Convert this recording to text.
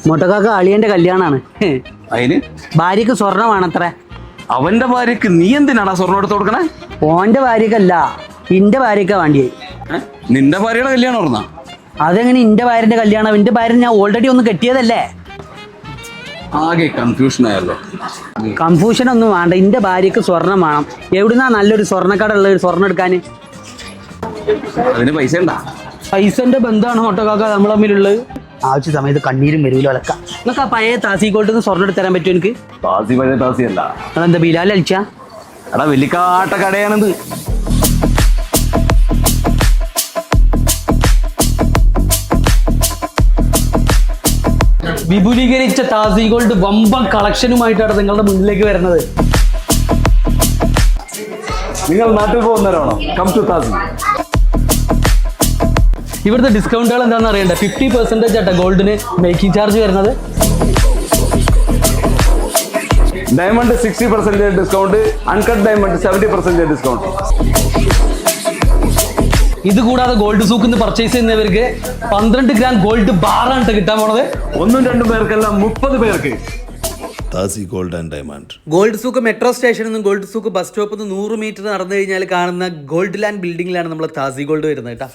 മൊട്ടക്കാക്ക അളിയന്റെ കല്യാണാണ്. അതിന് ഭാര്യക്ക് സ്വർണ്ണമാണത്ര. അവന്റെ ഭാര്യക്ക് നീ എന്തിനാണ് സ്വർണ്ണം എടുത്ത് കൊടുക്കണേ? ഓന്റെ ഭാര്യക്കല്ല, ഇന്റെ ഭാര്യക്കാ വേണ്ടിയേ. നിന്റെ ഭാര്യയുടെ കല്യാണം ഓർന്നാ? അതെങ്ങനെ ഇന്റെ ഭാര്യന്റെ കല്യാണം? ഇന്റെ ഭാര്യ ഞാൻ ഓൾറെഡി ഒന്ന് കെട്ടിയതല്ലേ. ആകെ കൺഫ്യൂഷൻ ആയല്ലോ. കൺഫ്യൂഷൻ ഒന്നും വേണ്ട, ഇന്റെ ഭാര്യക്ക് സ്വർണം വേണം. എവിടുന്നാ നല്ലൊരു സ്വർണ്ണക്കട ഉള്ള ഒരു സ്വർണ്ണം എടുക്കാന്? അതിന് പൈസ ഉണ്ടാ? പൈസന്റെ ബന്ധമാണ് മൊട്ടക്കാക്ക നമ്മൾ തമ്മിലുള്ളത്. ആവശ്യ സമയത്ത് കണ്ണീരും വരൂല വളക്കാം. നിങ്ങൾക്ക് ആ പഴയ താസി ഗോൾഡിൽ നിന്ന് സ്വർണ്ണം എടുത്ത് തരാൻ പറ്റുമോ എനിക്ക്? താസി പഴയ താസി അല്ല. നിങ്ങളെന്താ ബിലാൽ അലിച്ചാ? എടാ വെല്ലിക്കാട്ട കടയാണിത്. വിപുലീകരിച്ച താസി ഗോൾഡ് വമ്പൻ കളക്ഷനുമായിട്ടാണ് നിങ്ങളുടെ മുന്നിലേക്ക് വരുന്നത്. നിങ്ങൾ നാട്ടിൽ പോകുന്നവരാണോ? Come to താസി. ഇവിടുത്തെ ഡിസ്കൗണ്ടുകൾ എന്താണെന്ന് അറിയണ്ട. 50% ആട്ടാ ഗോൾഡിന് മേക്കിംഗ് ചാർജ് വരുന്നത്. Diamond 60% discount, uncut diamond 70% discount. ഇത് കൂടാതെ ഗോൾഡ് സൂക്കിൽ നിന്ന് പർച്ചേസ് ചെയ്യുന്നവർക്ക് 12 ഗ്രാം ഗോൾഡ് ബാറാണ് കിട്ടാൻ പോണത്. 1-2 പേർക്കല്ല, 30 പേർക്ക്. താസി gold and diamond. Gold Souk metro സ്റ്റേഷനിൽ നിന്നും ഗോൾഡ് സൂക്ക് ബസ് സ്റ്റോപ്പിൽ നിന്ന് 100 മീറ്റർ നടന്നു കഴിഞ്ഞാൽ കാണുന്ന ഗോൾഡ് ലാൻഡ് ബിൽഡിങ്ങിലാണ് നമ്മൾ താസി ഗോൾഡ് വരുന്നത് കേട്ടോ.